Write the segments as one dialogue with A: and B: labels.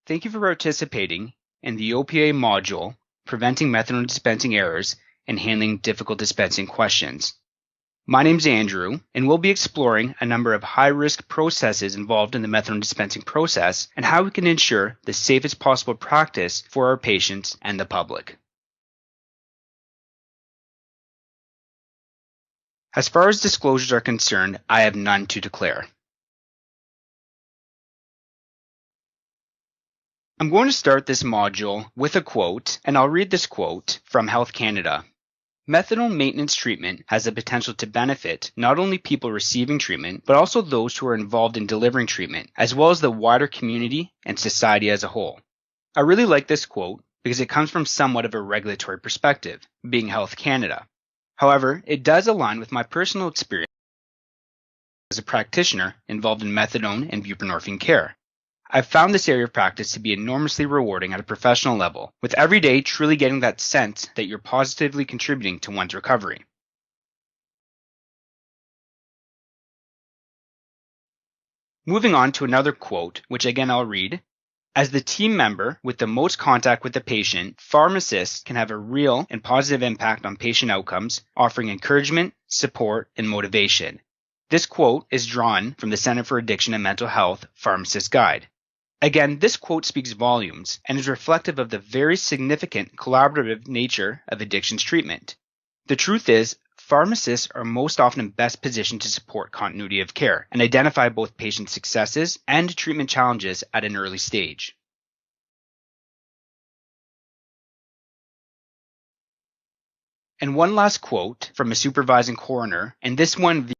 A: Thank you for participating in the OPA module, Preventing Methadone Dispensing Errors and Handling Difficult Dispensing Questions. My name is Andrew, and we'll be exploring a number of high-risk processes involved in the methadone dispensing process and how we can ensure the safest possible practice for our patients and the public. As far as disclosures are concerned, I have none to declare. I'm going to start this module with a quote, and I'll read this quote from Health Canada. Methadone maintenance treatment has the potential to benefit not only people receiving treatment, but also those who are involved in delivering treatment, as well as the wider community and society as a whole. I really like this quote because it comes from somewhat of a regulatory perspective, being Health Canada. However, it does align with my personal experience as a practitioner involved in methadone and buprenorphine care. I've found this area of practice to be enormously rewarding at a professional level, with every day truly getting that sense that you're positively contributing to one's recovery. Moving on to another quote, which again I'll read. As the team member with the most contact with the patient, pharmacists can have a real and positive impact on patient outcomes, offering encouragement, support, and motivation. This quote is drawn from the Center for Addiction and Mental Health Pharmacist Guide. Again, this quote speaks volumes and is reflective of the very significant collaborative nature of addictions treatment. The truth is, pharmacists are most often best positioned to support continuity of care and identify both patient successes and treatment challenges at an early stage. And one last quote from a supervising coroner, and this one veers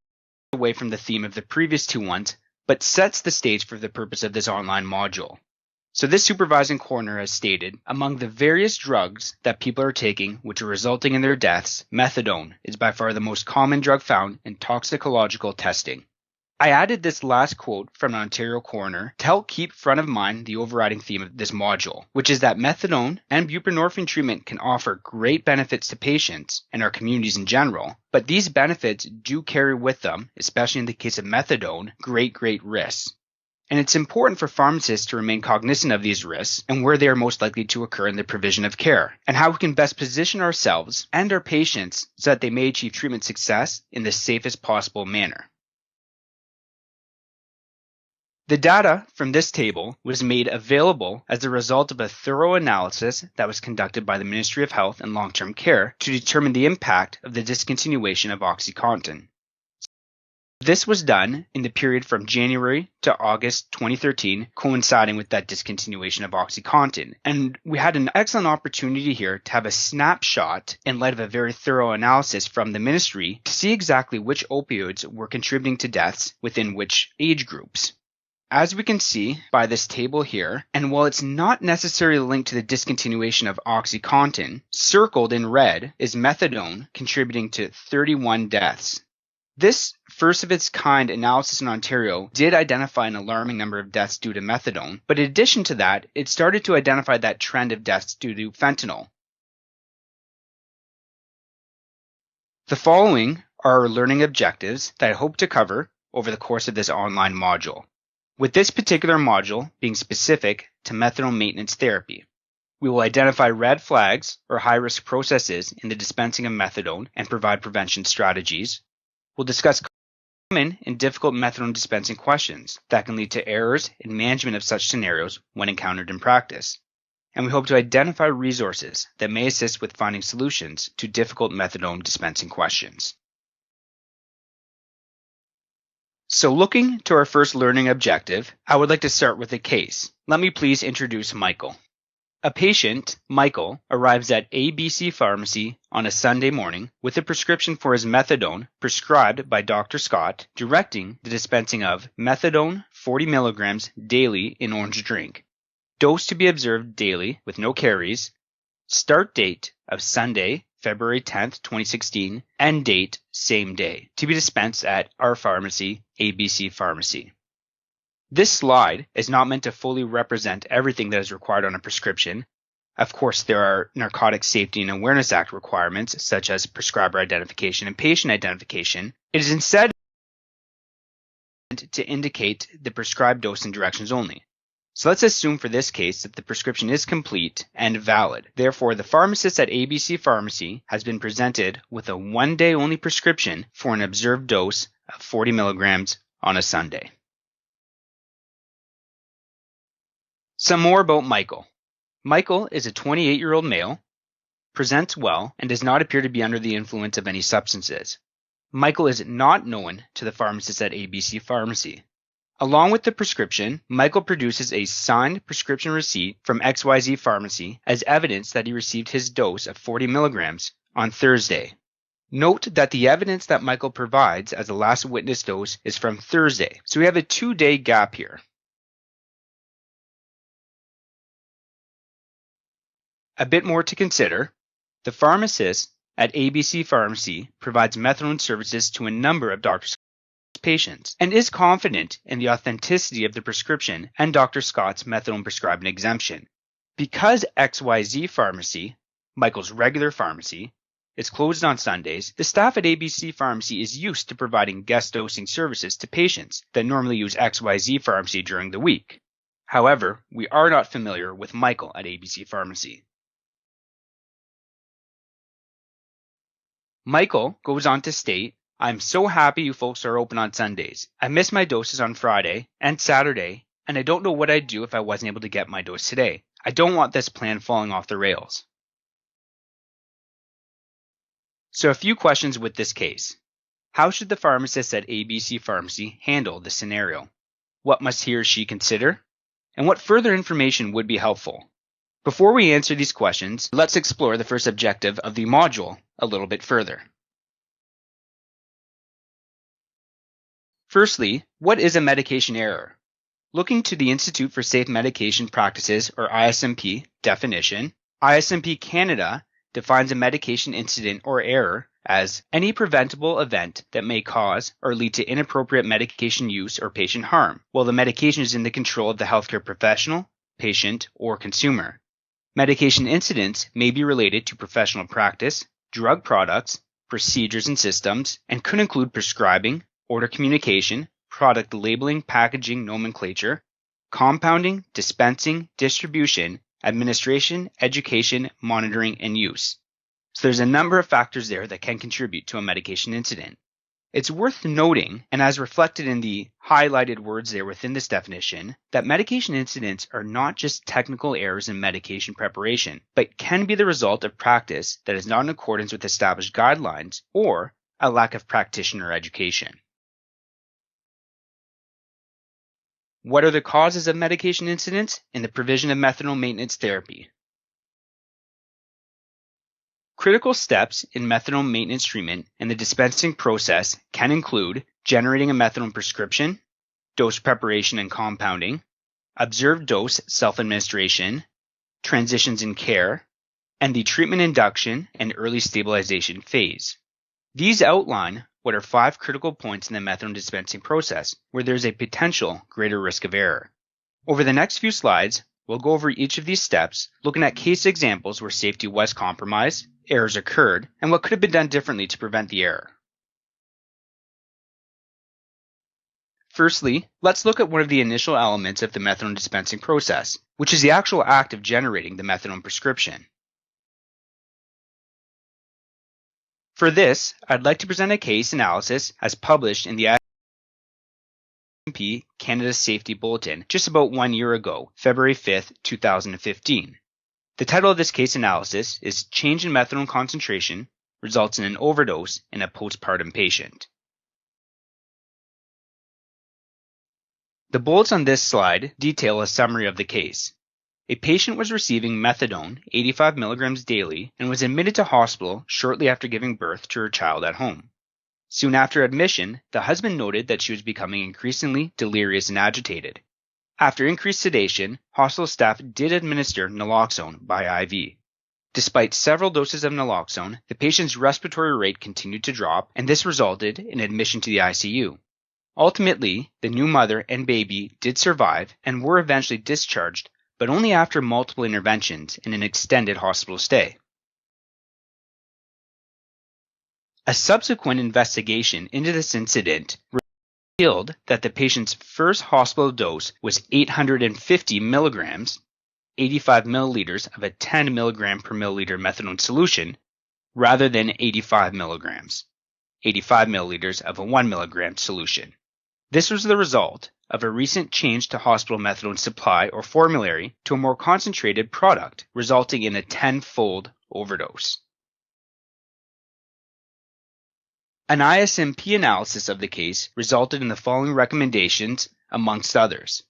A: away from the theme of the previous two ones, but sets the stage for the purpose of this online module. So this supervising coroner has stated, among the various drugs that people are taking which are resulting in their deaths, methadone is by far the most common drug found in toxicological testing. I added this last quote from an Ontario coroner to help keep front of mind the overriding theme of this module, which is that methadone and buprenorphine treatment can offer great benefits to patients and our communities in general, but these benefits do carry with them, especially in the case of methadone, great risks. And it's important for pharmacists to remain cognizant of these risks and where they are most likely to occur in the provision of care, and how we can best position ourselves and our patients so that they may achieve treatment success in the safest possible manner. The data from this table was made available as a result of a thorough analysis that was conducted by the Ministry of Health and Long-Term Care to determine the impact of the discontinuation of OxyContin. This was done in the period from January to August 2013, coinciding with that discontinuation of OxyContin. And we had an excellent opportunity here to have a snapshot in light of a very thorough analysis from the ministry to see exactly which opioids were contributing to deaths within which age groups. As we can see by this table here, and while it's not necessarily linked to the discontinuation of OxyContin, circled in red is methadone contributing to 31 deaths. This first-of-its-kind analysis in Ontario did identify an alarming number of deaths due to methadone, but in addition to that, it started to identify that trend of deaths due to fentanyl. The following are our learning objectives that I hope to cover over the course of this online module. With this particular module being specific to methadone maintenance therapy, we will identify red flags or high-risk processes in the dispensing of methadone and provide prevention strategies. We'll discuss common and difficult methadone dispensing questions that can lead to errors in management of such scenarios when encountered in practice. And we hope to identify resources that may assist with finding solutions to difficult methadone dispensing questions. So looking to our first learning objective, I would like to start with a case. Let me please introduce Michael. A patient, Michael, arrives at ABC Pharmacy on a Sunday morning with a prescription for his methadone prescribed by Dr. Scott, directing the dispensing of methadone 40 milligrams daily in orange drink. Dose to be observed daily with no carries. Start date of Sunday, February 10th, 2016, end date same day, to be dispensed at our pharmacy, ABC Pharmacy. This slide is not meant to fully represent everything that is required on a prescription. Of course, there are Narcotics Safety and Awareness Act requirements, such as prescriber identification and patient identification. It is instead to indicate the prescribed dose and directions only. So let's assume for this case that the prescription is complete and valid. Therefore, the pharmacist at ABC Pharmacy has been presented with a one-day only prescription for an observed dose of 40 milligrams on a Sunday. Some more about Michael. Michael is a 28-year-old male, presents well, and does not appear to be under the influence of any substances. Michael is not known to the pharmacist at ABC Pharmacy. Along with the prescription, Michael produces a signed prescription receipt from XYZ Pharmacy as evidence that he received his dose of 40 milligrams on Thursday. Note that the evidence that Michael provides as a last witness dose is from Thursday, so we have a 2-day gap here. A bit more to consider. The pharmacist at ABC Pharmacy provides methadone services to a number of Dr. Scott's patients and is confident in the authenticity of the prescription and Dr. Scott's methadone prescribing exemption. Because XYZ Pharmacy, Michael's regular pharmacy, is closed on Sundays, the staff at ABC Pharmacy is used to providing guest dosing services to patients that normally use XYZ Pharmacy during the week. However, we are not familiar with Michael at ABC Pharmacy. Michael goes on to state, "I'm so happy you folks are open on Sundays. I missed my doses on Friday and Saturday, and I don't know what I'd do if I wasn't able to get my dose today. I don't want this plan falling off the rails." So a few questions with this case. How should the pharmacist at ABC Pharmacy handle this scenario? What must he or she consider? And what further information would be helpful? Before we answer these questions, let's explore the first objective of the module a little bit further. Firstly, what is a medication error? Looking to the Institute for Safe Medication Practices, or ISMP, definition, ISMP Canada defines a medication incident or error as any preventable event that may cause or lead to inappropriate medication use or patient harm, while the medication is in the control of the healthcare professional, patient, or consumer. Medication incidents may be related to professional practice, drug products, procedures and systems, and could include prescribing, order communication, product labeling, packaging, nomenclature, compounding, dispensing, distribution, administration, education, monitoring, and use. So there's a number of factors there that can contribute to a medication incident. It's worth noting, and as reflected in the highlighted words there within this definition, that medication incidents are not just technical errors in medication preparation, but can be the result of practice that is not in accordance with established guidelines or a lack of practitioner education. What are the causes of medication incidents in the provision of methadone maintenance therapy? Critical steps in methadone maintenance treatment and the dispensing process can include generating a methadone prescription, dose preparation and compounding, observed dose self-administration, transitions in care, and the treatment induction and early stabilization phase. These outline what are 5 critical points in the methadone dispensing process where there is a potential greater risk of error. Over the next few slides, we'll go over each of these steps, looking at case examples where safety was compromised, errors occurred, and what could have been done differently to prevent the error. Firstly, let's look at one of the initial elements of the methadone dispensing process, which is the actual act of generating the methadone prescription. For this, I'd like to present a case analysis as published in the ISMP Canada Safety Bulletin just about 1 year ago, February 5th, 2015. The title of this case analysis is Change in Methadone Concentration Results in an Overdose in a Postpartum Patient. The bullets on this slide detail a summary of the case. A patient was receiving methadone, 85 milligrams daily, and was admitted to hospital shortly after giving birth to her child at home. Soon after admission, the husband noted that she was becoming increasingly delirious and agitated. After increased sedation, hospital staff did administer naloxone by IV. Despite several doses of naloxone, the patient's respiratory rate continued to drop, and this resulted in admission to the ICU. Ultimately, the new mother and baby did survive and were eventually discharged, but only after multiple interventions and an extended hospital stay. A subsequent investigation into this incident revealed that the patient's first hospital dose was 850 milligrams, 85 milliliters of a 10 milligram per milliliter methadone solution, rather than 85 milligrams, 85 milliliters of a 1 milligram solution. This was the result of a recent change to hospital methadone supply or formulary to a more concentrated product, resulting in a 10-fold overdose. An ISMP analysis of the case resulted in the following recommendations, amongst others.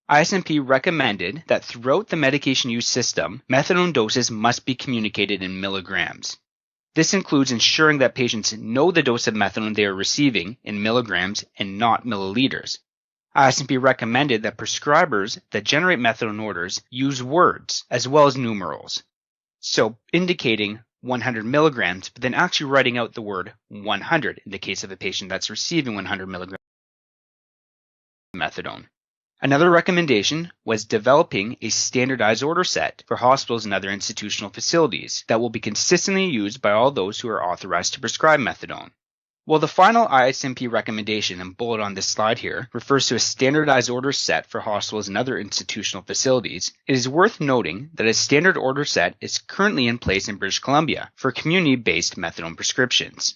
A: ISMP recommended that throughout the medication use system, methadone doses must be communicated in milligrams. This includes ensuring that patients know the dose of methadone they are receiving in milligrams and not milliliters. ISMP recommended that prescribers that generate methadone orders use words as well as numerals, so indicating 100 milligrams, but then actually writing out the word 100 in the case of a patient that's receiving 100 milligrams of methadone. Another recommendation was developing a standardized order set for hospitals and other institutional facilities that will be consistently used by all those who are authorized to prescribe methadone. While the final ISMP recommendation and bullet on this slide here refers to a standardized order set for hospitals and other institutional facilities, it is worth noting that a standard order set is currently in place in British Columbia for community-based methadone prescriptions.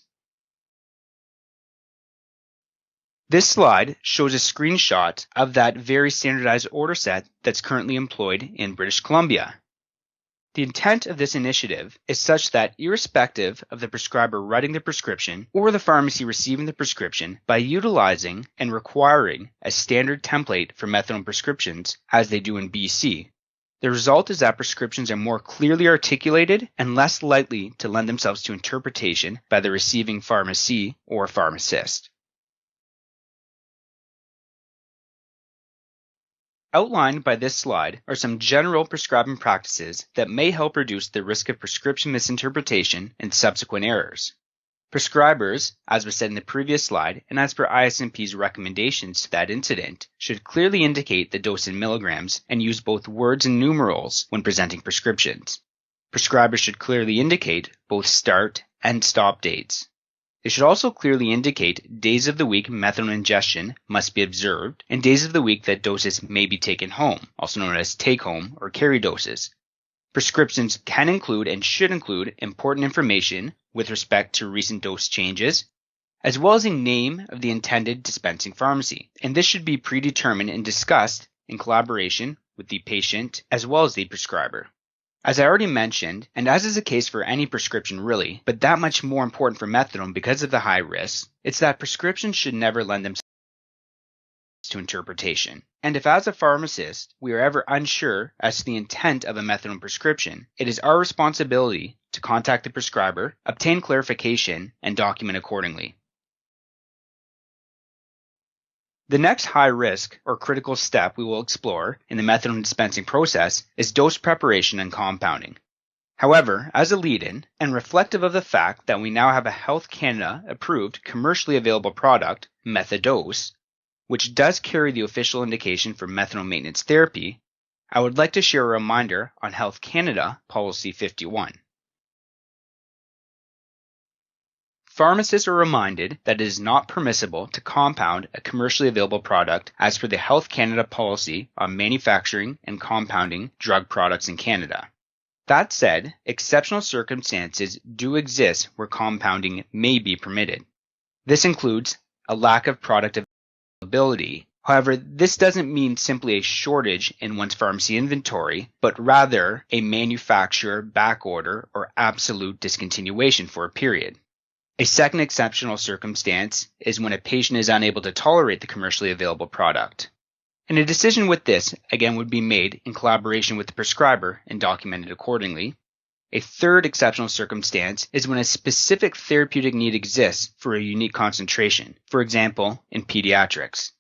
A: This slide shows a screenshot of that very standardized order set that's currently employed in British Columbia. The intent of this initiative is such that irrespective of the prescriber writing the prescription or the pharmacy receiving the prescription, by utilizing and requiring a standard template for methadone prescriptions as they do in BC, the result is that prescriptions are more clearly articulated and less likely to lend themselves to interpretation by the receiving pharmacy or pharmacist. Outlined by this slide are some general prescribing practices that may help reduce the risk of prescription misinterpretation and subsequent errors. Prescribers, as was said in the previous slide, and as per ISMP's recommendations to that incident, should clearly indicate the dose in milligrams and use both words and numerals when presenting prescriptions. Prescribers should clearly indicate both start and stop dates. They should also clearly indicate days of the week methadone ingestion must be observed and days of the week that doses may be taken home, also known as take-home or carry doses. Prescriptions can include and should include important information with respect to recent dose changes, as well as a name of the intended dispensing pharmacy, and this should be predetermined and discussed in collaboration with the patient as well as the prescriber. As I already mentioned, and as is the case for any prescription really, but that much more important for methadone because of the high risk, it's that prescriptions should never lend themselves to interpretation. And if as a pharmacist we are ever unsure as to the intent of a methadone prescription, it is our responsibility to contact the prescriber, obtain clarification, and document accordingly. The next high risk or critical step we will explore in the methadone dispensing process is dose preparation and compounding. However, as a lead-in, and reflective of the fact that we now have a Health Canada approved commercially available product, Methadose, which does carry the official indication for methadone maintenance therapy, I would like to share a reminder on Health Canada Policy 51. Pharmacists are reminded that it is not permissible to compound a commercially available product as per the Health Canada policy on manufacturing and compounding drug products in Canada. That said, exceptional circumstances do exist where compounding may be permitted. This includes a lack of product availability. However, this doesn't mean simply a shortage in one's pharmacy inventory, but rather a manufacturer backorder or absolute discontinuation for a period. A second exceptional circumstance is when a patient is unable to tolerate the commercially available product. And a decision with this, again, would be made in collaboration with the prescriber and documented accordingly. A third exceptional circumstance is when a specific therapeutic need exists for a unique concentration, for example, in pediatrics.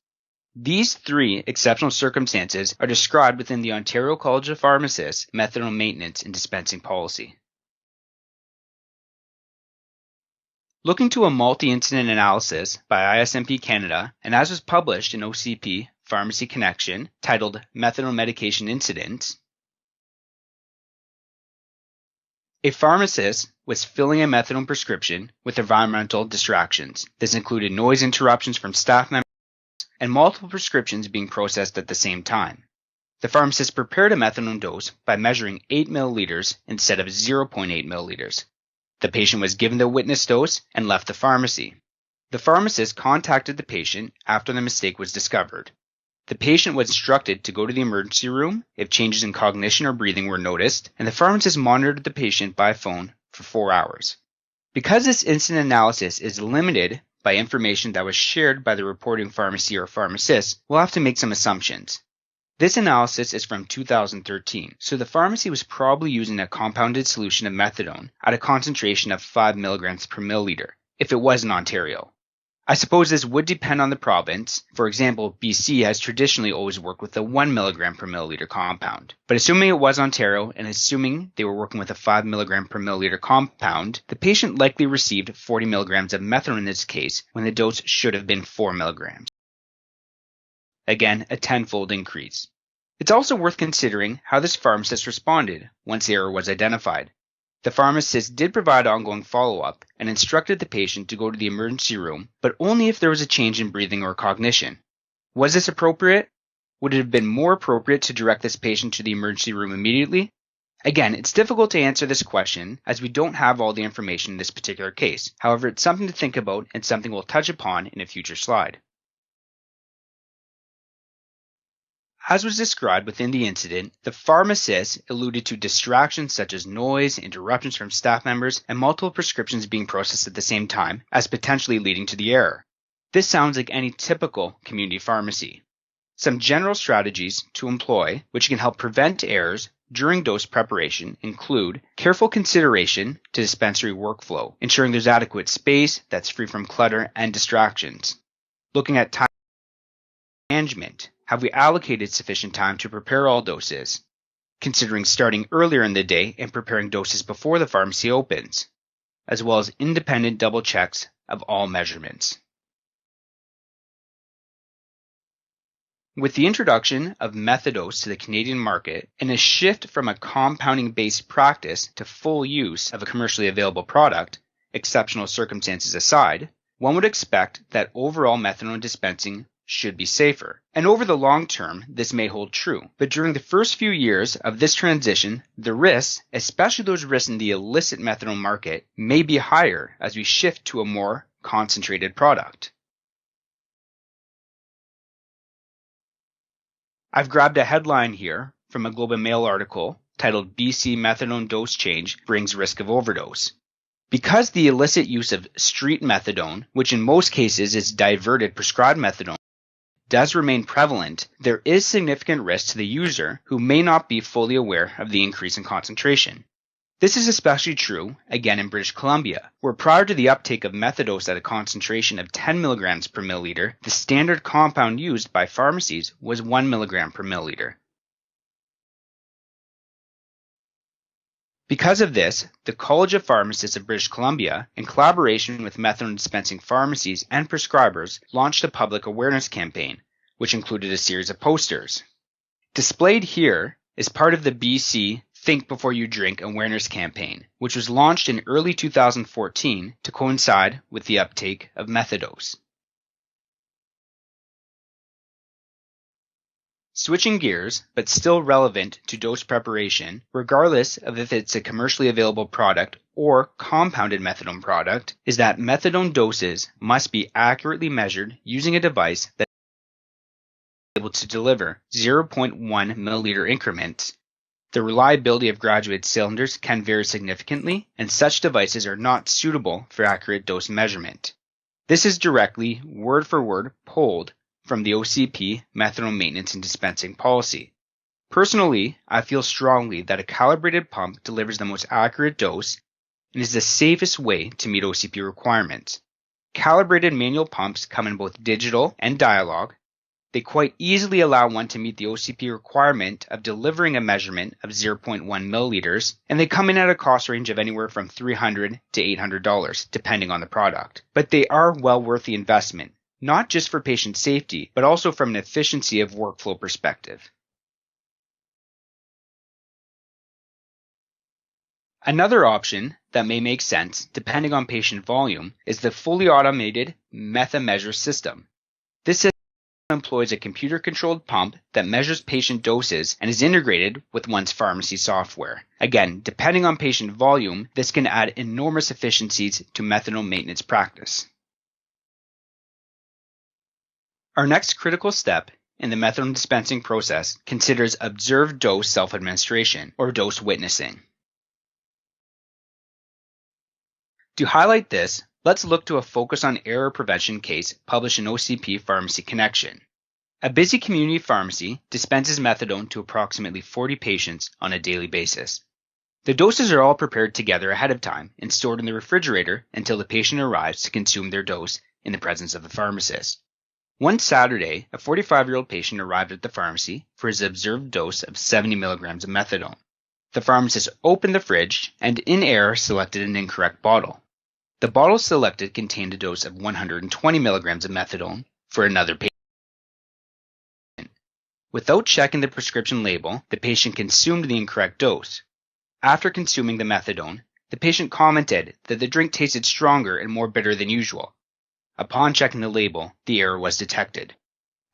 A: These three exceptional circumstances are described within the Ontario College of Pharmacists Methadone Maintenance and Dispensing Policy. Looking to a multi-incident analysis by ISMP Canada, and as was published in OCP Pharmacy Connection, titled Methadone Medication Incidents, a pharmacist was filling a methadone prescription with environmental distractions. This included noise interruptions from staff members and multiple prescriptions being processed at the same time. The pharmacist prepared a methadone dose by measuring 8 milliliters instead of 0.8 milliliters. The patient was given the witness dose and left the pharmacy. The pharmacist contacted the patient after the mistake was discovered. The patient was instructed to go to the emergency room if changes in cognition or breathing were noticed, and the pharmacist monitored the patient by phone for 4 hours. Because this incident analysis is limited by information that was shared by the reporting pharmacy or pharmacist, we'll have to make some assumptions. This analysis is from 2013, so the pharmacy was probably using a compounded solution of methadone at a concentration of 5 milligrams per milliliter, if it was in Ontario. I suppose this would depend on the province. For example, BC has traditionally always worked with a 1 milligram per milliliter compound. But assuming it was Ontario and assuming they were working with a 5 milligram per milliliter compound, the patient likely received 40 milligrams of methadone in this case when the dose should have been 4 milligrams. Again, a tenfold increase. It's also worth considering how this pharmacist responded once the error was identified. The pharmacist did provide ongoing follow-up and instructed the patient to go to the emergency room, but only if there was a change in breathing or cognition. Was this appropriate? Would it have been more appropriate to direct this patient to the emergency room immediately? Again, it's difficult to answer this question as we don't have all the information in this particular case. However, it's something to think about and something we'll touch upon in a future slide. As was described within the incident, the pharmacist alluded to distractions such as noise, interruptions from staff members, and multiple prescriptions being processed at the same time as potentially leading to the error. This sounds like any typical community pharmacy. Some general strategies to employ, which can help prevent errors during dose preparation, include careful consideration to dispensary workflow, ensuring there's adequate space that's free from clutter and distractions. Looking at time management. Have we allocated sufficient time to prepare all doses? Considering starting earlier in the day and preparing doses before the pharmacy opens, as well as independent double checks of all measurements. With the introduction of methadose to the Canadian market and a shift from a compounding-based practice to full use of a commercially available product, exceptional circumstances aside, one would expect that overall methadone dispensing should be safer. And over the long term, this may hold true. But during the first few years of this transition, the risks, especially those risks in the illicit methadone market, may be higher as we shift to a more concentrated product. I've grabbed a headline here from a Globe and Mail article titled BC Methadone Dose Change Brings Risk of Overdose. Because the illicit use of street methadone, which in most cases is diverted prescribed methadone, does remain prevalent, there is significant risk to the user who may not be fully aware of the increase in concentration. This is especially true, again in British Columbia, where prior to the uptake of methadose at a concentration of 10 milligrams per milliliter, the standard compound used by pharmacies was 1 milligram per milliliter. Because of this, the College of Pharmacists of British Columbia, in collaboration with methadone dispensing pharmacies and prescribers, launched a public awareness campaign, which included a series of posters. Displayed here is part of the BC Think Before You Drink awareness campaign, which was launched in early 2014 to coincide with the uptake of methadose. Switching gears, but still relevant to dose preparation, regardless of if it's a commercially available product or compounded methadone product, is that methadone doses must be accurately measured using a device that is able to deliver 0.1 milliliter increments. The reliability of graduated cylinders can vary significantly, and such devices are not suitable for accurate dose measurement. This is directly, word for word, pulled from the OCP Methadone Maintenance and Dispensing Policy. Personally, I feel strongly that a calibrated pump delivers the most accurate dose and is the safest way to meet OCP requirements. Calibrated manual pumps come in both digital and dialogue. They quite easily allow one to meet the OCP requirement of delivering a measurement of 0.1 milliliters, and they come in at a cost range of anywhere from $300 to $800, depending on the product. But they are well worth the investment, not just for patient safety, but also from an efficiency of workflow perspective. Another option that may make sense, depending on patient volume, is the fully automated METHA measure system. This system employs a computer-controlled pump that measures patient doses and is integrated with one's pharmacy software. Again, depending on patient volume, this can add enormous efficiencies to methadone maintenance practice. Our next critical step in the methadone dispensing process considers observed dose self-administration, or dose witnessing. To highlight this, let's look to a focus on error prevention case published in OCP Pharmacy Connection. A busy community pharmacy dispenses methadone to approximately 40 patients on a daily basis. The doses are all prepared together ahead of time and stored in the refrigerator until the patient arrives to consume their dose in the presence of the pharmacist. One Saturday, a 45-year-old patient arrived at the pharmacy for his observed dose of 70 milligrams of methadone. The pharmacist opened the fridge and in error selected an incorrect bottle. The bottle selected contained a dose of 120 milligrams of methadone for another patient. Without checking the prescription label, the patient consumed the incorrect dose. After consuming the methadone, the patient commented that the drink tasted stronger and more bitter than usual. Upon checking the label, the error was detected.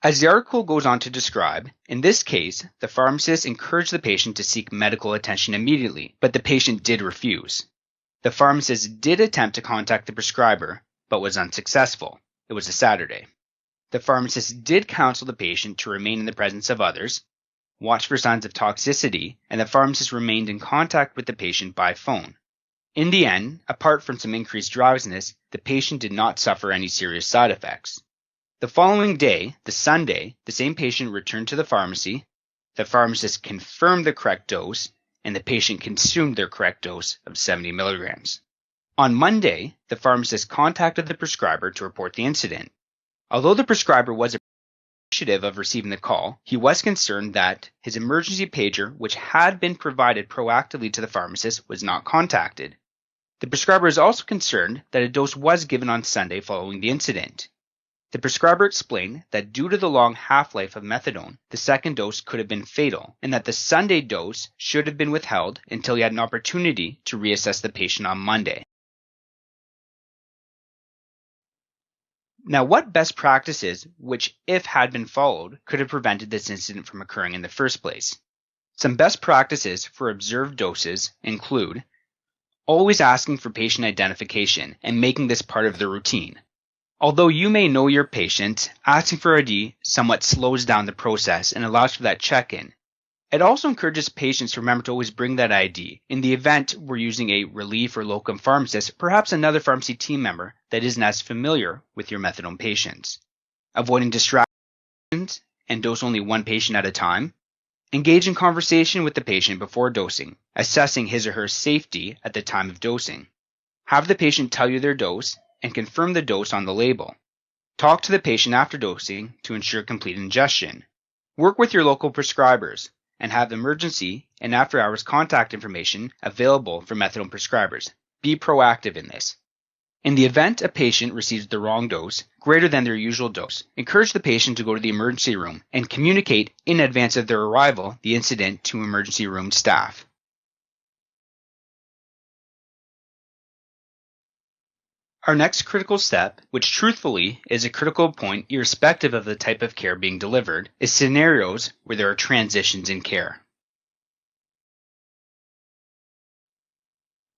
A: As the article goes on to describe, in this case, the pharmacist encouraged the patient to seek medical attention immediately, but the patient did refuse. The pharmacist did attempt to contact the prescriber, but was unsuccessful. It was a Saturday. The pharmacist did counsel the patient to remain in the presence of others, watch for signs of toxicity, and the pharmacist remained in contact with the patient by phone. In the end, apart from some increased drowsiness, the patient did not suffer any serious side effects. The following day, the Sunday, the same patient returned to the pharmacy, the pharmacist confirmed the correct dose, and the patient consumed their correct dose of 70 milligrams. On Monday, the pharmacist contacted the prescriber to report the incident. Although the prescriber was appreciative of receiving the call, he was concerned that his emergency pager, which had been provided proactively to the pharmacist, was not contacted. The prescriber is also concerned that a dose was given on Sunday following the incident. The prescriber explained that due to the long half-life of methadone, the second dose could have been fatal, and that the Sunday dose should have been withheld until he had an opportunity to reassess the patient on Monday. Now, what best practices, which if had been followed, could have prevented this incident from occurring in the first place? Some best practices for observed doses include always asking for patient identification and making this part of the routine. Although you may know your patient, asking for ID somewhat slows down the process and allows for that check-in. It also encourages patients to remember to always bring that ID. In the event we're using a relief or locum pharmacist, perhaps another pharmacy team member that isn't as familiar with your methadone patients. Avoiding distractions and dose only one patient at a time. Engage in conversation with the patient before dosing, assessing his or her safety at the time of dosing. Have the patient tell you their dose and confirm the dose on the label. Talk to the patient after dosing to ensure complete ingestion. Work with your local prescribers and have emergency and after-hours contact information available for methadone prescribers. Be proactive in this. In the event a patient receives the wrong dose, greater than their usual dose, encourage the patient to go to the emergency room and communicate in advance of their arrival the incident to emergency room staff. Our next critical step, which truthfully is a critical point irrespective of the type of care being delivered, is scenarios where there are transitions in care.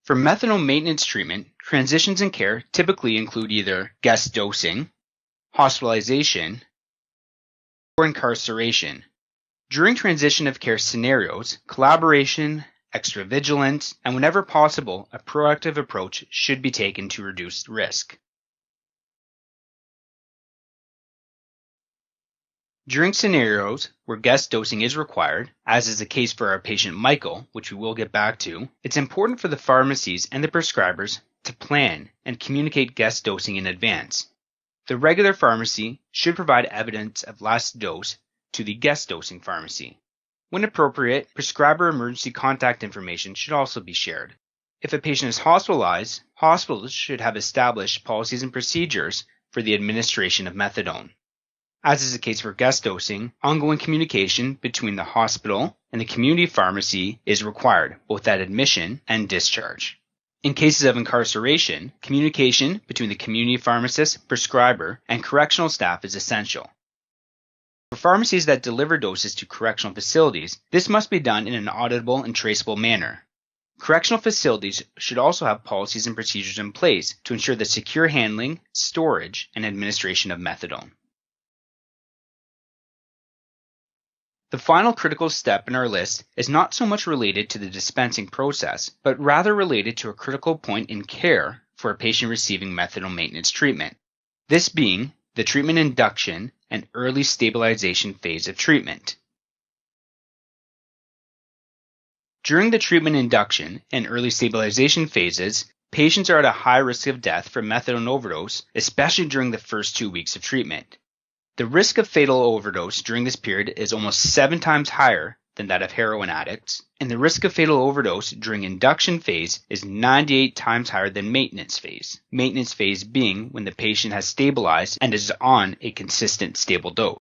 A: For methadone maintenance treatment, transitions in care typically include either guest dosing, hospitalization, or incarceration. During transition of care scenarios, collaboration, extra vigilance, and whenever possible, a proactive approach should be taken to reduce risk. During scenarios where guest dosing is required, as is the case for our patient Michael, which we will get back to, it's important for the pharmacies and the prescribers to plan and communicate guest dosing in advance. The regular pharmacy should provide evidence of last dose to the guest dosing pharmacy. When appropriate, prescriber emergency contact information should also be shared. If a patient is hospitalized, hospitals should have established policies and procedures for the administration of methadone. As is the case for guest dosing, ongoing communication between the hospital and the community pharmacy is required, both at admission and discharge. In cases of incarceration, communication between the community pharmacist, prescriber, and correctional staff is essential. For pharmacies that deliver doses to correctional facilities, this must be done in an auditable and traceable manner. Correctional facilities should also have policies and procedures in place to ensure the secure handling, storage, and administration of methadone. The final critical step in our list is not so much related to the dispensing process, but rather related to a critical point in care for a patient receiving methadone maintenance treatment. This being the treatment induction and early stabilization phase of treatment. During the treatment induction and early stabilization phases, patients are at a high risk of death from methadone overdose, especially during the first 2 weeks of treatment. The risk of fatal overdose during this period is almost 7 times higher than that of heroin addicts, and the risk of fatal overdose during induction phase is 98 times higher than maintenance phase. Maintenance phase being when the patient has stabilized and is on a consistent stable dose.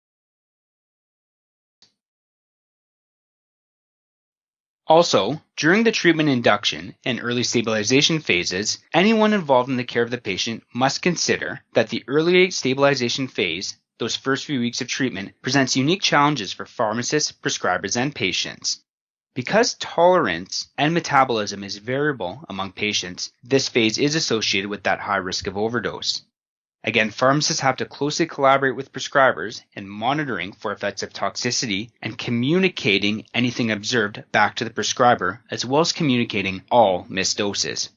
A: Also, during the treatment induction and early stabilization phases, anyone involved in the care of the patient must consider that the early stabilization phase, those first few weeks of treatment, presents unique challenges for pharmacists, prescribers, and patients. Because tolerance and metabolism is variable among patients, this phase is associated with that high risk of overdose. Again, pharmacists have to closely collaborate with prescribers in monitoring for effects of toxicity and communicating anything observed back to the prescriber, as well as communicating all missed doses.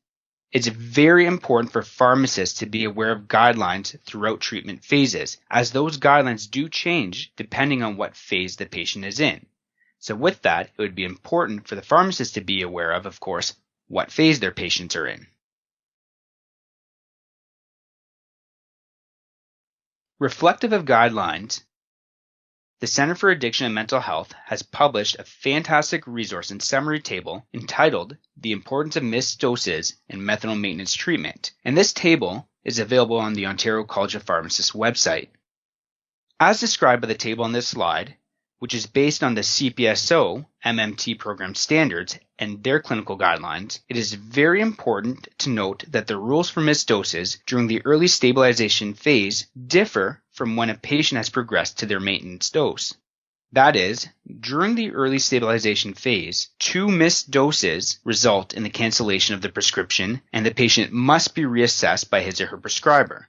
A: It's very important for pharmacists to be aware of guidelines throughout treatment phases, as those guidelines do change depending on what phase the patient is in. So with that, it would be important for the pharmacist to be aware of course, what phase their patients are in. Reflective of guidelines, the Center for Addiction and Mental Health has published a fantastic resource and summary table entitled The Importance of Missed Doses in Methadone Maintenance Treatment, and this table is available on the Ontario College of Pharmacists website. As described by the table on this slide, which is based on the CPSO MMT program standards and their clinical guidelines, it is very important to note that the rules for missed doses during the early stabilization phase differ from when a patient has progressed to their maintenance dose. That is, during the early stabilization phase, 2 missed doses result in the cancellation of the prescription, and the patient must be reassessed by his or her prescriber.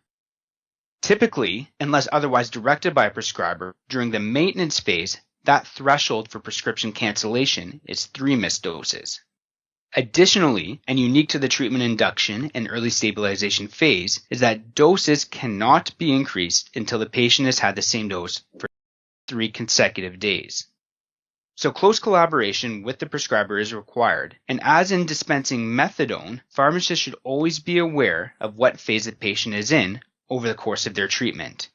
A: Typically, unless otherwise directed by a prescriber, during the maintenance phase, that threshold for prescription cancellation is 3 missed doses. Additionally, and unique to the treatment induction and early stabilization phase, is that doses cannot be increased until the patient has had the same dose for 3 consecutive days. So close collaboration with the prescriber is required, and as in dispensing methadone, pharmacists should always be aware of what phase the patient is in over the course of their treatment.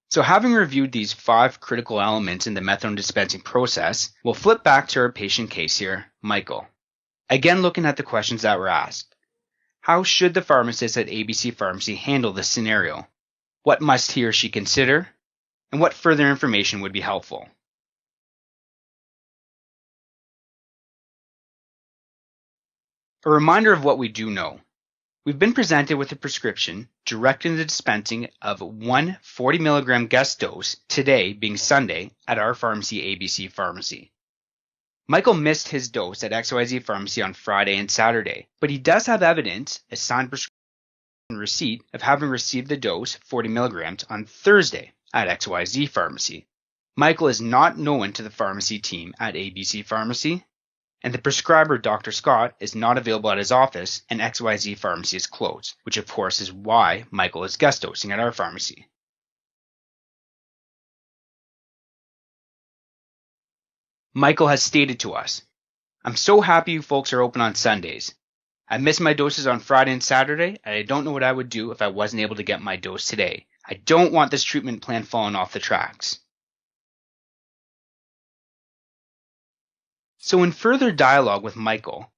A: So having reviewed these 5 critical elements in the methadone dispensing process, we'll flip back to our patient case here, Michael. Again, looking at the questions that were asked. How should the pharmacist at ABC Pharmacy handle this scenario? What must he or she consider? And what further information would be helpful? A reminder of what we do know. We've been presented with a prescription directing the dispensing of 1 40 mg guest dose, today being Sunday, at our pharmacy, ABC Pharmacy. Michael missed his dose at XYZ Pharmacy on Friday and Saturday, but he does have evidence, a signed prescription receipt, of having received the dose, 40 mg, on Thursday at XYZ Pharmacy. Michael is not known to the pharmacy team at ABC Pharmacy, and the prescriber, Dr. Scott, is not available at his office, and XYZ Pharmacy is closed, which of course is why Michael is guest dosing at our pharmacy. Michael has stated to us, "I'm so happy you folks are open on Sundays. I missed my doses on Friday and Saturday, and I don't know what I would do if I wasn't able to get my dose today. I don't want this treatment plan falling off the tracks." So in further dialogue with Michael,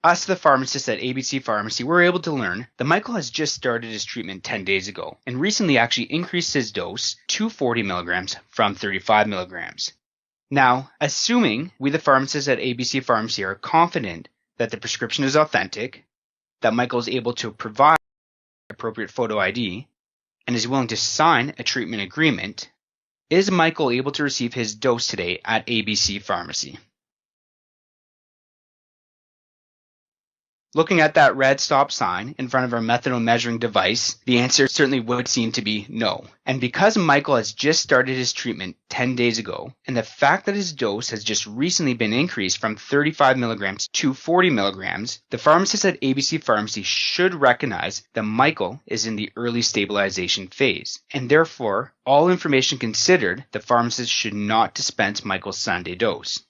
A: us, the pharmacists at ABC Pharmacy, were able to learn that Michael has just started his treatment 10 days ago and recently actually increased his dose to 40 mg from 35 mg. Now, assuming we, the pharmacists at ABC Pharmacy, are confident that the prescription is authentic, that Michael is able to provide appropriate photo ID and is willing to sign a treatment agreement, is Michael able to receive his dose today at ABC Pharmacy? Looking at that red stop sign in front of our methadone measuring device, the answer certainly would seem to be no. And because Michael has just started his treatment 10 days ago, and the fact that his dose has just recently been increased from 35 milligrams to 40 milligrams, the pharmacist at ABC Pharmacy should recognize that Michael is in the early stabilization phase. And therefore, all information considered, the pharmacist should not dispense Michael's Sunday dose.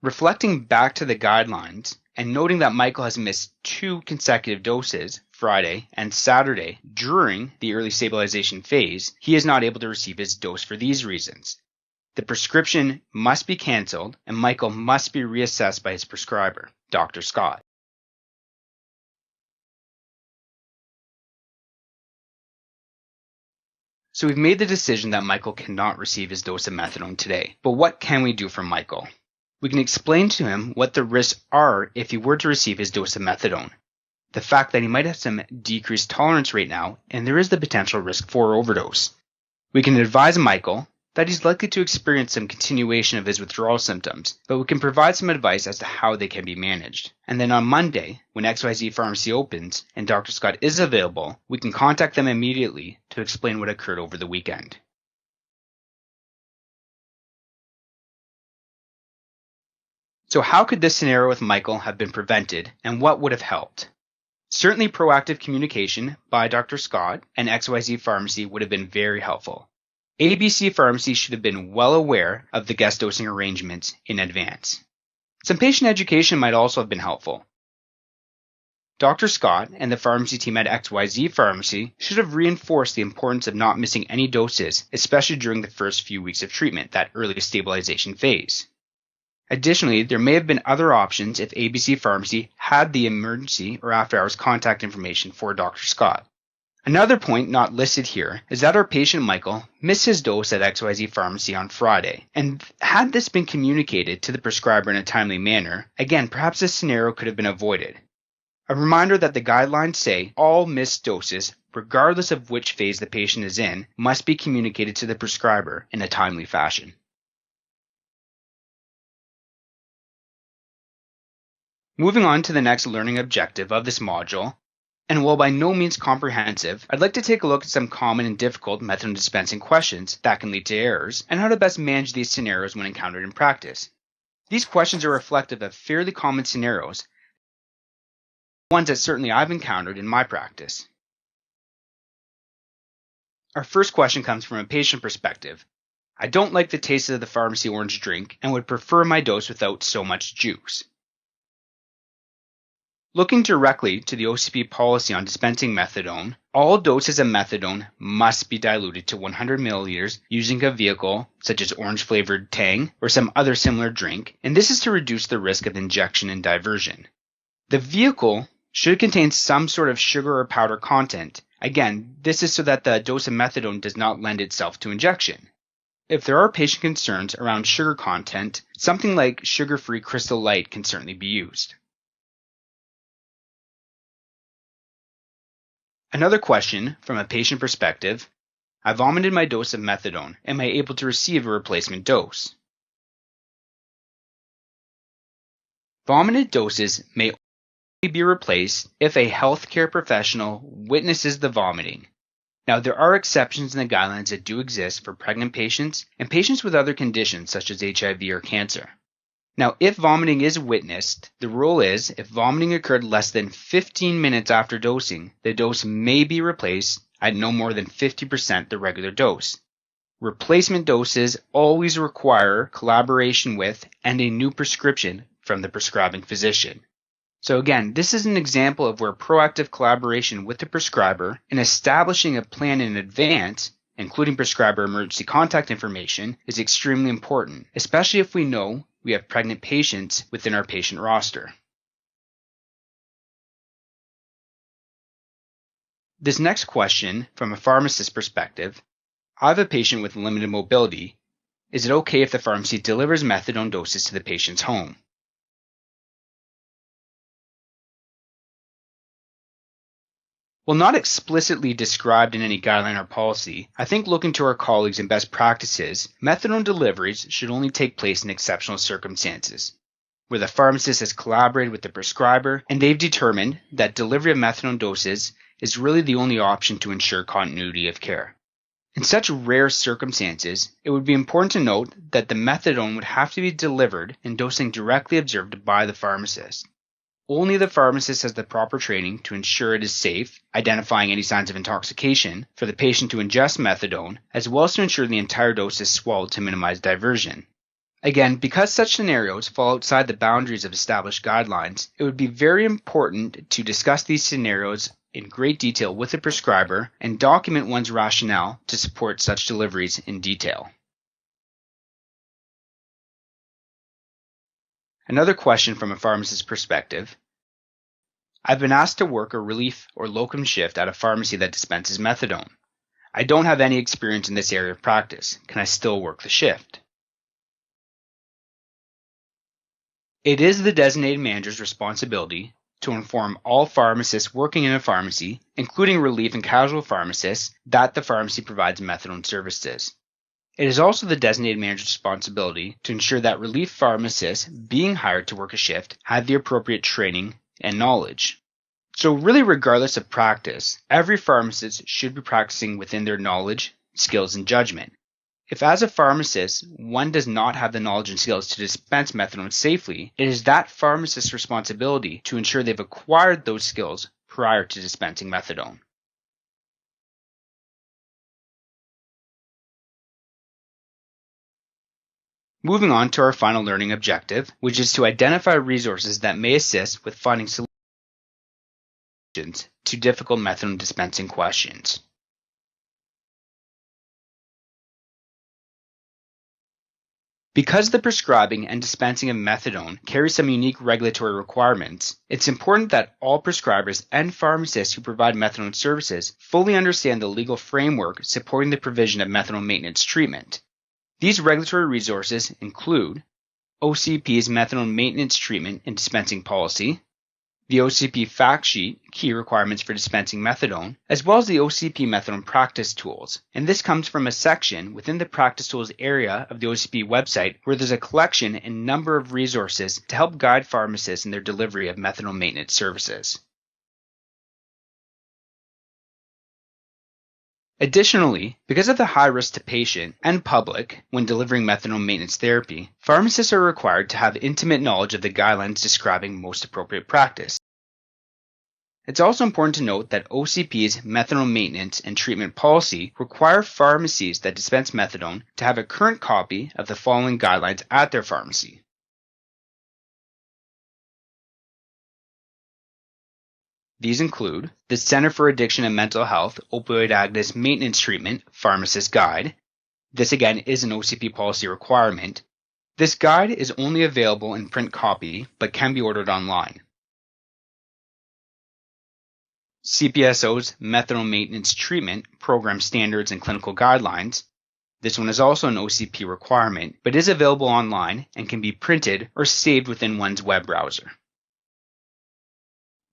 A: Reflecting back to the guidelines and noting that Michael has missed 2 consecutive doses, Friday and Saturday, during the early stabilization phase, he is not able to receive his dose for these reasons. The prescription must be canceled and Michael must be reassessed by his prescriber, Dr. Scott. So we've made the decision that Michael cannot receive his dose of methadone today. But what can we do for Michael? We can explain to him what the risks are if he were to receive his dose of methadone. The fact that he might have some decreased tolerance right now, and there is the potential risk for overdose. We can advise Michael that he's likely to experience some continuation of his withdrawal symptoms, but we can provide some advice as to how they can be managed. And then on Monday, when XYZ Pharmacy opens and Dr. Scott is available, we can contact them immediately to explain what occurred over the weekend. So how could this scenario with Michael have been prevented, and what would have helped? Certainly proactive communication by Dr. Scott and XYZ Pharmacy would have been very helpful. ABC Pharmacy should have been well aware of the guest dosing arrangements in advance. Some patient education might also have been helpful. Dr. Scott and the pharmacy team at XYZ Pharmacy should have reinforced the importance of not missing any doses, especially during the first few weeks of treatment, that early stabilization phase. Additionally, there may have been other options if ABC Pharmacy had the emergency or after-hours contact information for Dr. Scott. Another point not listed here is that our patient Michael missed his dose at XYZ Pharmacy on Friday, and had this been communicated to the prescriber in a timely manner, again, perhaps this scenario could have been avoided. A reminder that the guidelines say all missed doses, regardless of which phase the patient is in, must be communicated to the prescriber in a timely fashion. Moving on to the next learning objective of this module, and while by no means comprehensive, I'd like to take a look at some common and difficult methadone dispensing questions that can lead to errors, and how to best manage these scenarios when encountered in practice. These questions are reflective of fairly common scenarios, ones that certainly I've encountered in my practice. Our first question comes from a patient perspective. I don't like the taste of the pharmacy orange drink and would prefer my dose without so much juice. Looking directly to the OCP policy on dispensing methadone, all doses of methadone must be diluted to 100 milliliters using a vehicle such as orange-flavored Tang or some other similar drink, and this is to reduce the risk of injection and diversion. The vehicle should contain some sort of sugar or powder content. Again, this is so that the dose of methadone does not lend itself to injection. If there are patient concerns around sugar content, something like sugar-free Crystal Light can certainly be used. Another question from a patient perspective, I vomited my dose of methadone. Am I able to receive a replacement dose? Vomited doses may only be replaced if a healthcare professional witnesses the vomiting. Now, there are exceptions in the guidelines that do exist for pregnant patients and patients with other conditions such as HIV or cancer. Now, if vomiting is witnessed, the rule is if vomiting occurred less than 15 minutes after dosing, the dose may be replaced at no more than 50% the regular dose. Replacement doses always require collaboration with and a new prescription from the prescribing physician. So again, this is an example of where proactive collaboration with the prescriber and establishing a plan in advance, including prescriber emergency contact information, is extremely important, especially if we know we have pregnant patients within our patient roster. This next question, from a pharmacist's perspective, I have a patient with limited mobility. Is it okay if the pharmacy delivers methadone doses to the patient's home? While not explicitly described in any guideline or policy, I think looking to our colleagues and best practices, methadone deliveries should only take place in exceptional circumstances, where the pharmacist has collaborated with the prescriber and they've determined that delivery of methadone doses is really the only option to ensure continuity of care. In such rare circumstances, it would be important to note that the methadone would have to be delivered and dosing directly observed by the pharmacist. Only the pharmacist has the proper training to ensure it is safe, identifying any signs of intoxication, for the patient to ingest methadone, as well as to ensure the entire dose is swallowed to minimize diversion. Again, because such scenarios fall outside the boundaries of established guidelines, it would be very important to discuss these scenarios in great detail with the prescriber and document one's rationale to support such deliveries in detail. Another question from a pharmacist's perspective. I've been asked to work a relief or locum shift at a pharmacy that dispenses methadone. I don't have any experience in this area of practice. Can I still work the shift? It is the designated manager's responsibility to inform all pharmacists working in a pharmacy, including relief and casual pharmacists, that the pharmacy provides methadone services. It is also the designated manager's responsibility to ensure that relief pharmacists being hired to work a shift have the appropriate training and knowledge. So really, regardless of practice, every pharmacist should be practicing within their knowledge, skills, and judgment. If as a pharmacist, one does not have the knowledge and skills to dispense methadone safely, it is that pharmacist's responsibility to ensure they've acquired those skills prior to dispensing methadone. Moving on to our final learning objective, which is to identify resources that may assist with finding solutions to difficult methadone dispensing questions. Because the prescribing and dispensing of methadone carry some unique regulatory requirements, it's important that all prescribers and pharmacists who provide methadone services fully understand the legal framework supporting the provision of methadone maintenance treatment. These regulatory resources include OCP's Methadone Maintenance Treatment and Dispensing Policy, the OCP Fact Sheet, Key Requirements for Dispensing Methadone, as well as the OCP Methadone Practice Tools. And this comes from a section within the Practice Tools area of the OCP website where there's a collection and number of resources to help guide pharmacists in their delivery of methadone maintenance services. Additionally, because of the high risk to patient and public when delivering methadone maintenance therapy, pharmacists are required to have intimate knowledge of the guidelines describing most appropriate practice. It's also important to note that OCP's Methadone Maintenance and Treatment Policy require pharmacies that dispense methadone to have a current copy of the following guidelines at their pharmacy. These include the Center for Addiction and Mental Health Opioid Agonist Maintenance Treatment Pharmacist Guide. This again is an OCP policy requirement. This guide is only available in print copy but can be ordered online. CPSO's Methadone Maintenance Treatment Program Standards and Clinical Guidelines. This one is also an OCP requirement but is available online and can be printed or saved within one's web browser.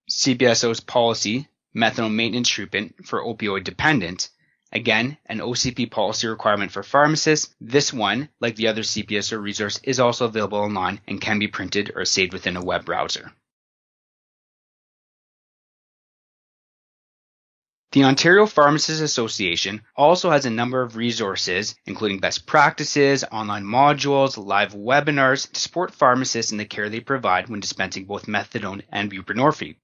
A: CPSO's policy, Methadone Maintenance Treatment for Opioid Dependence, again, an OCP policy requirement for pharmacists. This one, like the other CPSO resource, is also available online and can be printed or saved within a web browser. The Ontario Pharmacists Association also has a number of resources, including best practices, online modules, live webinars to support pharmacists in the care they provide when dispensing both methadone and buprenorphine.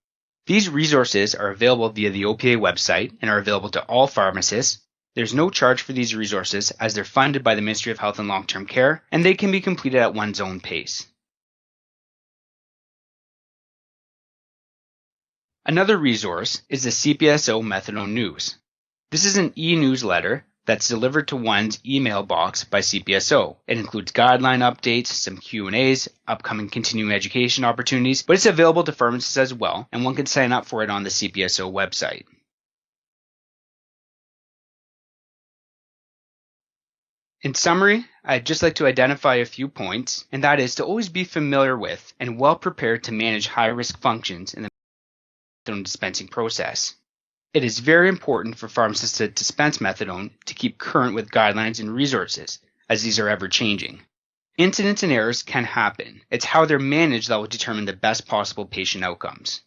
A: These resources are available via the OPA website and are available to all pharmacists. There's no charge for these resources as they're funded by the Ministry of Health and Long-Term Care, and they can be completed at one's own pace. Another resource is the CPSO Methadone News. This is an e-newsletter that's delivered to one's email box by CPSO. It includes guideline updates, some Q&As, upcoming continuing education opportunities, but it's available to pharmacists as well, and one can sign up for it on the CPSO website. In summary, I'd just like to identify a few points, and that is to always be familiar with and well prepared to manage high-risk functions in the methadone dispensing process. It is very important for pharmacists to dispense methadone to keep current with guidelines and resources, as these are ever changing. Incidents and errors can happen. It's how they're managed that will determine the best possible patient outcomes.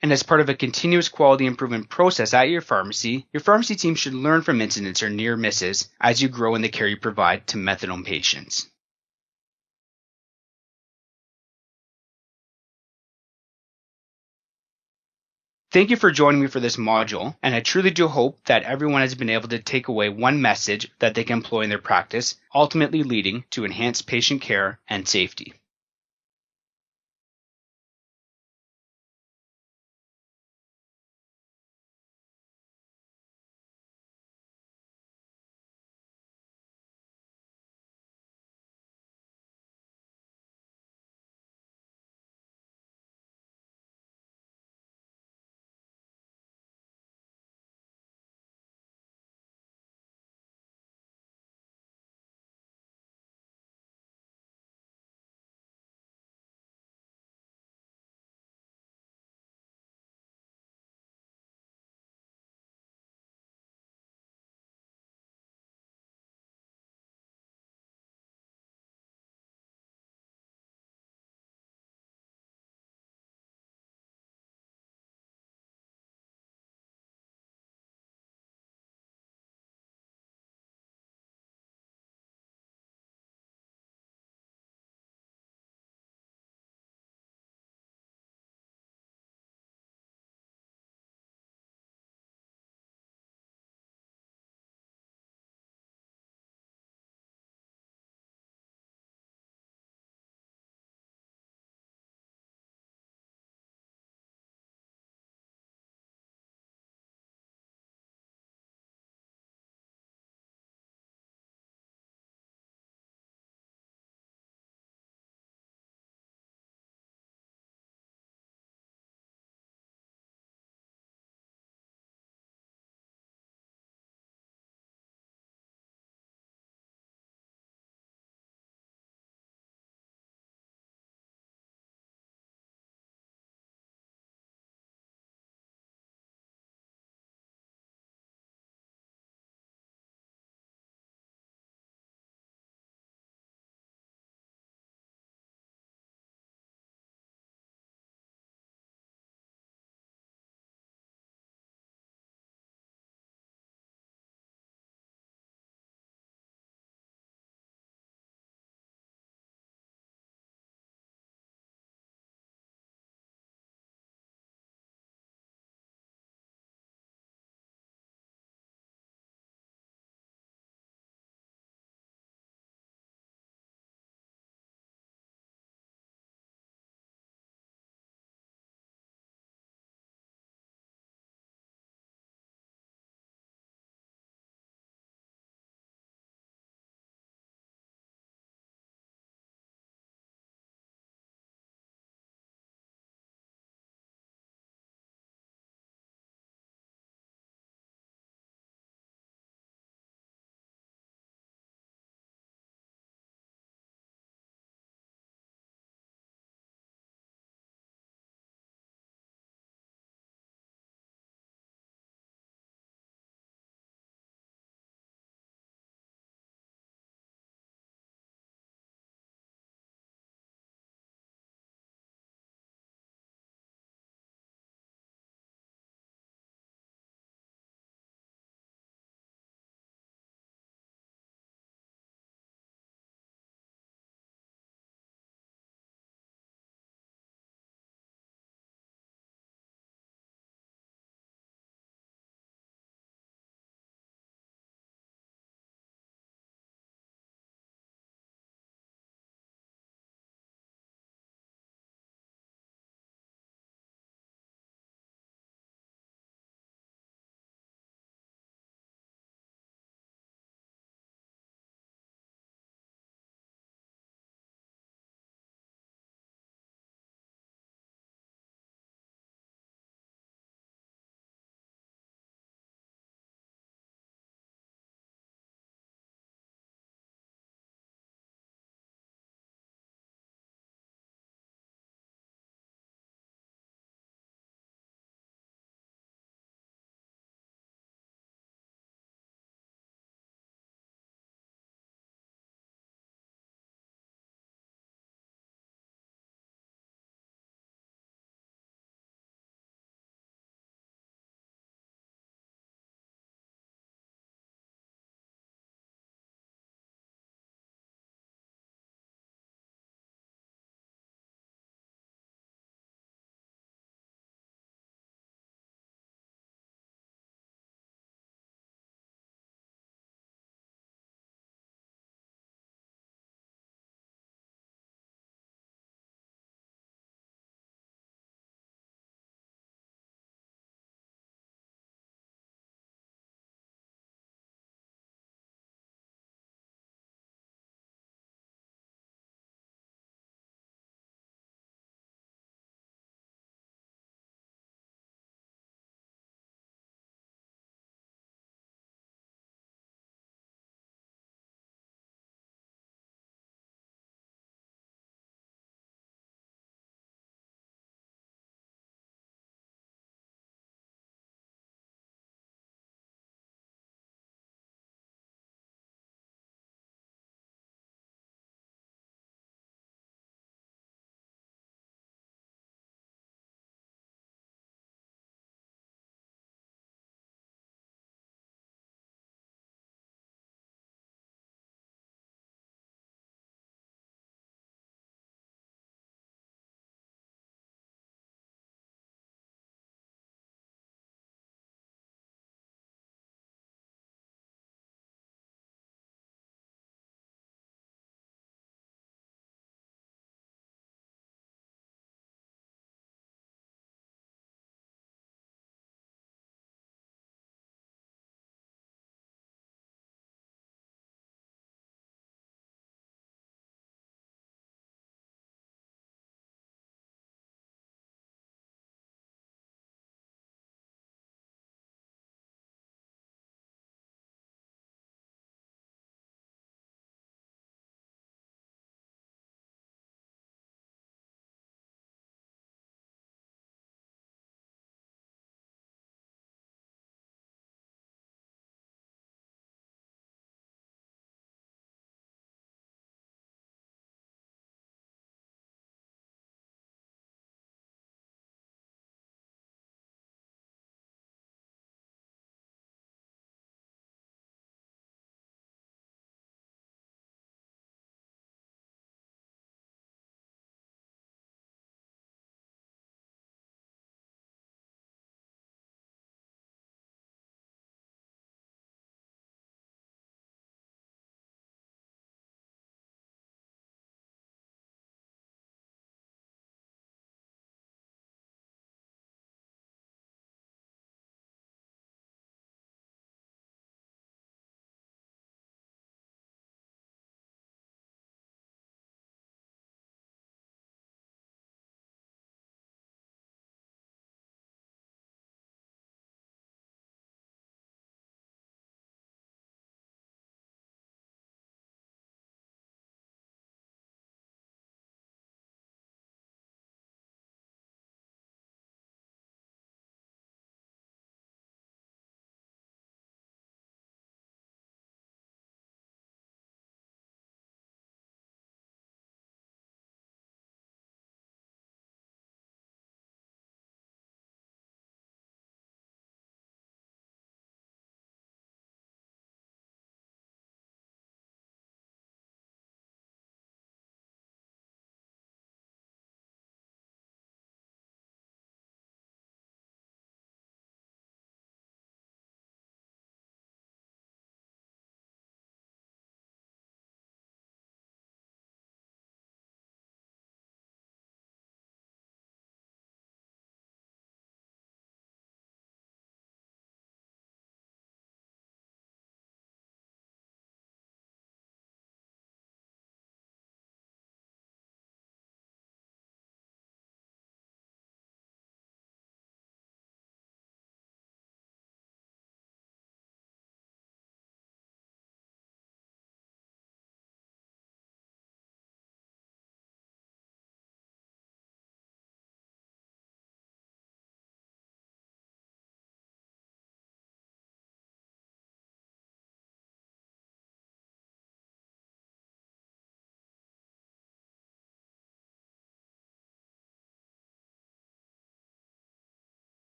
A: And as part of a continuous quality improvement process at your pharmacy team should learn from incidents or near misses as you grow in the care you provide to methadone patients. Thank you for joining me for this module, and I truly do hope that everyone has been able to take away one message that they can employ in their practice, ultimately leading to enhanced patient care and safety.